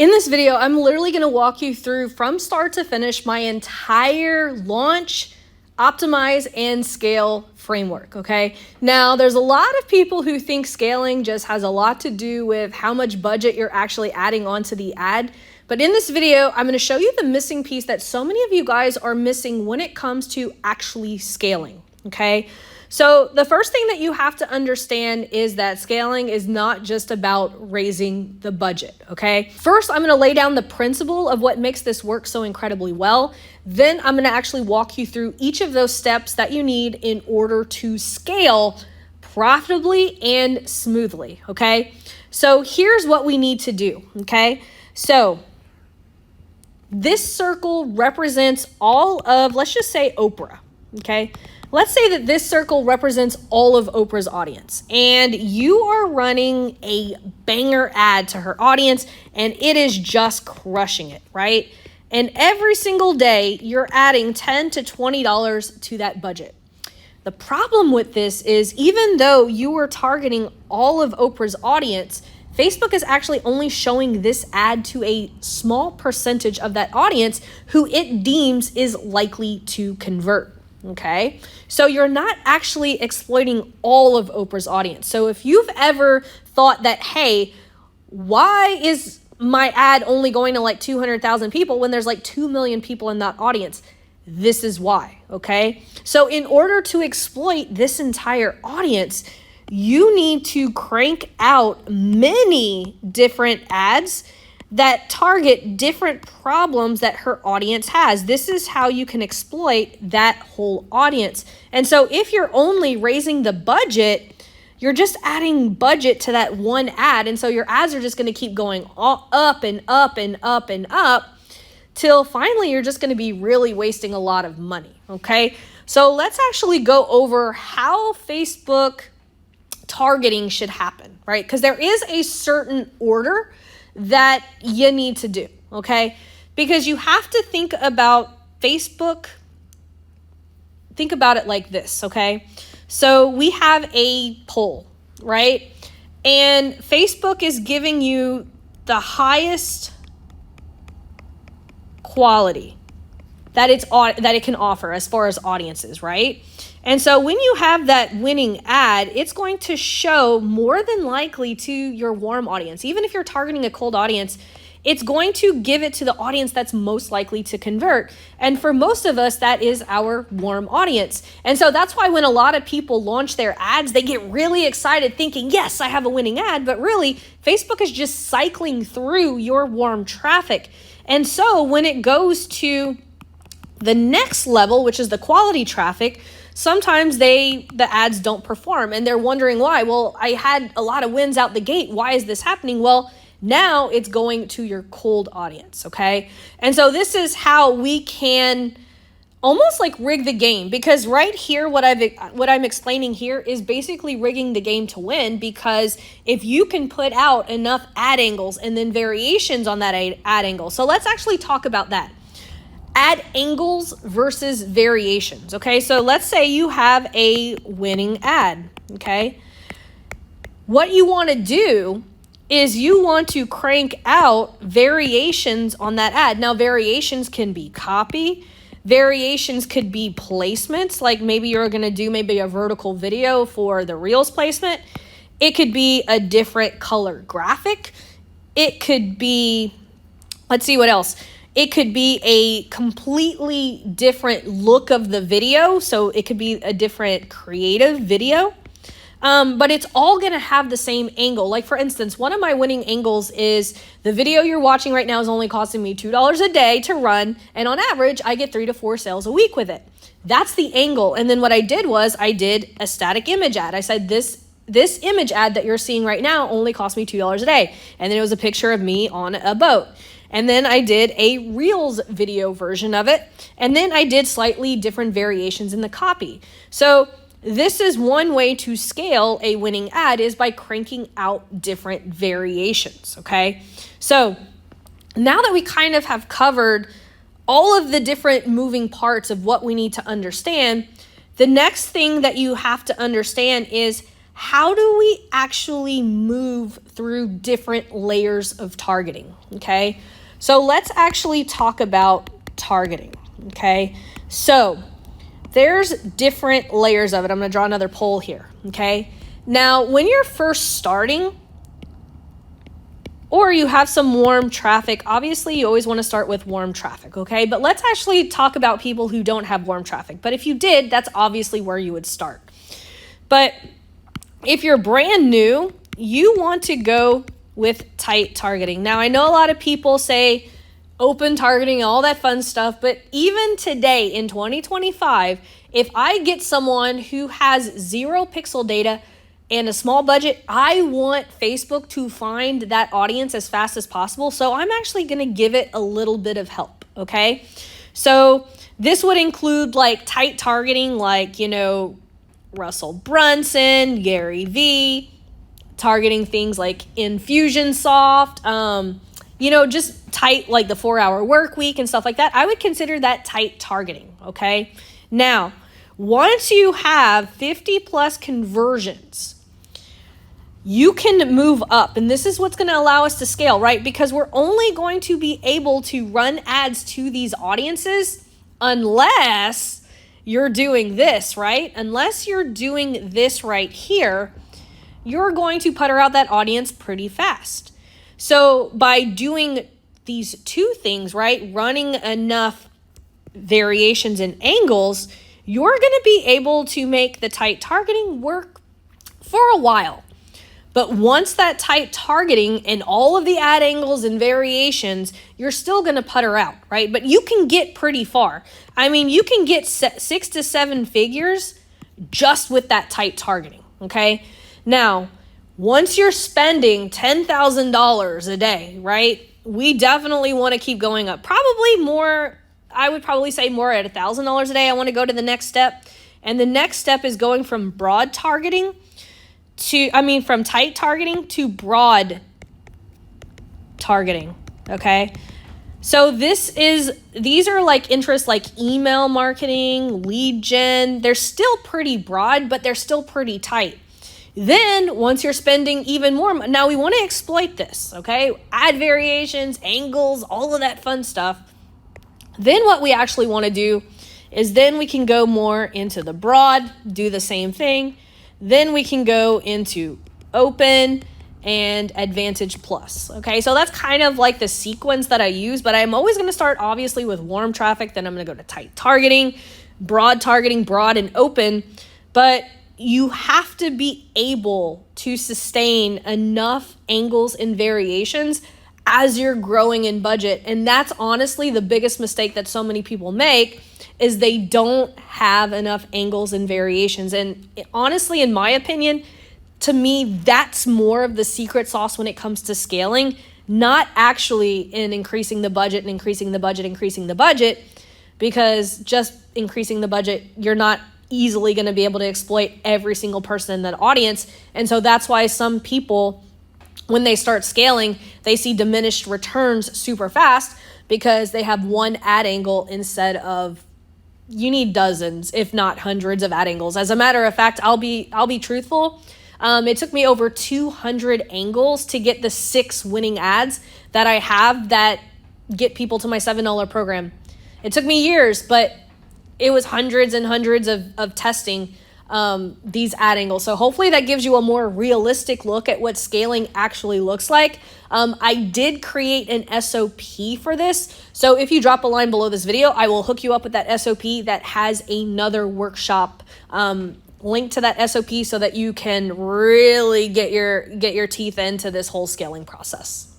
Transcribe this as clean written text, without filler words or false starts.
In this video, I'm literally going to walk you through from start to finish my entire launch, optimize, and scale framework, okay? Now, there's a lot of people who think scaling just has a lot to do with how much budget you're actually adding onto the ad. But in this video, I'm going to show you the missing piece that so many of you guys are missing when it comes to actually scaling, okay? So the first thing that you have to understand is that scaling is not just about raising the budget, okay? First, I'm going to lay down the principle of what makes this work so incredibly well. Then I'm going to actually walk you through each of those steps that you need in order to scale profitably and smoothly, okay? So here's what we need to do, okay? So this circle represents all of, let's just say Oprah, okay? Let's say that this circle represents all of Oprah's audience and you are running a banger ad to her audience and it is just crushing it, right? And every single day you're adding $10 to $20 to that budget. The problem with this is even though you are targeting all of Oprah's audience, Facebook is actually only showing this ad to a small percentage of that audience who it deems is likely to convert. Okay, so you're not actually exploiting all of Oprah's audience. So if you've ever thought that, hey, why is my ad only going to like 200,000 people when there's like 2 million people in that audience? This is why, okay? So in order to exploit this entire audience, you need to crank out many different ads that target different problems that her audience has. This is how you can exploit that whole audience. And so if you're only raising the budget, you're just adding budget to that one ad. And so your ads are just going to keep going up and up and up and up till finally you're just going to be really wasting a lot of money. Okay. So let's actually go over how Facebook targeting should happen, right? Because there is a certain order that you need to do, okay? Because you have to think about Facebook, think about it like this, okay? So we have a poll, right? And Facebook is giving you the highest quality that it can offer as far as audiences, right? And so when you have that winning ad, it's going to show more than likely to your warm audience. Even if you're targeting a cold audience, it's going to give it to the audience that's most likely to convert. And for most of us, that is our warm audience. And so that's why when a lot of people launch their ads, they get really excited thinking, yes, I have a winning ad. But really, Facebook is just cycling through your warm traffic. And so when it goes to the next level, which is the quality traffic, sometimes the ads don't perform and they're wondering why. Well, I had a lot of wins out the gate. Why is this happening? Well, now it's going to your cold audience, okay? And so this is how we can almost like rig the game, because right here, what I'm explaining here is basically rigging the game to win, because if you can put out enough ad angles and then variations on that ad angle. So let's actually talk about that. Ad angles versus variations, okay? So let's say you have a winning ad, okay? What you want to do is you want to crank out variations on that ad. Now, variations can be copy. Variations could be placements, like maybe you're going to do maybe a vertical video for the Reels placement. It could be a different color graphic. It could be, let's see what else. It could be a completely different look of the video. So it could be a different creative video. But it's all going to have the same angle. Like for instance, one of my winning angles is the video you're watching right now is only costing me $2 a day to run. And on average, I get 3 to 4 sales a week with it. That's the angle. And then what I did was I did a static image ad. I said this image ad that you're seeing right now only cost me $2 a day. And then it was a picture of me on a boat. And then I did a Reels video version of it. And then I did slightly different variations in the copy. So this is one way to scale a winning ad, is by cranking out different variations, okay? So now that we kind of have covered all of the different moving parts of what we need to understand, the next thing that you have to understand is how do we actually move through different layers of targeting, okay? So let's actually talk about targeting, okay? So there's different layers of it. I'm going to draw another poll here, okay? Now, when you're first starting, or you have some warm traffic, obviously you always want to start with warm traffic, okay? But let's actually talk about people who don't have warm traffic. But if you did, that's obviously where you would start. But if you're brand new, you want to go with tight targeting. Now, I know a lot of people say open targeting, all that fun stuff, but even today in 2025, if I get someone who has 0 pixel data and a small budget, I want Facebook to find that audience as fast as possible. So I'm actually going to give it a little bit of help, okay? So this would include like tight targeting, like, Russell Brunson, Gary Vee, targeting things like Infusionsoft, just tight, like the 4-hour work week and stuff like that. I would consider that tight targeting, okay? Now, once you have 50 plus conversions, you can move up, and this is what's going to allow us to scale, right? Because we're only going to be able to run ads to these audiences unless you're doing this, right? Unless you're doing this right here, you're going to putter out that audience pretty fast. So by doing these two things, right, running enough variations and angles, you're going to be able to make the tight targeting work for a while. But once that tight targeting and all of the ad angles and variations, you're still going to putter out, right? But you can get pretty far. I mean, you can get 6 to 7 figures just with that tight targeting, okay? Now, once you're spending $10,000 a day, right, we definitely want to keep going up. Probably more, I would probably say more at $1,000 a day. I want to go to the next step. And the next step is going from broad targeting from tight targeting to broad targeting, okay? So these are like interests like email marketing, lead gen. They're still pretty broad, but they're still pretty tight. Then once you're spending even more, now we want to exploit this, okay? Add variations, angles, all of that fun stuff. Then what we actually want to do is then we can go more into the broad, do the same thing. Then we can go into open and advantage plus. Okay, so that's kind of like the sequence that I use, but I'm always going to start obviously with warm traffic. Then I'm going to go to tight targeting, broad, and open. But you have to be able to sustain enough angles and variations as you're growing in budget. And that's honestly the biggest mistake that so many people make, is they don't have enough angles and variations. And honestly, in my opinion, to me, that's more of the secret sauce when it comes to scaling, not actually in increasing the budget, because just increasing the budget, you're not easily going to be able to exploit every single person in that audience. And so that's why some people, when they start scaling, they see diminished returns super fast because they have one ad angle instead of, you need dozens, if not hundreds of ad angles. As a matter of fact, I'll be truthful. It took me over 200 angles to get the 6 winning ads that I have that get people to my $7 program. It took me years, but it was hundreds and hundreds of testing these ad angles. So hopefully that gives you a more realistic look at what scaling actually looks like. I did create an SOP for this. So if you drop a line below this video, I will hook you up with that SOP that has another workshop link to that SOP so that you can really get your teeth into this whole scaling process.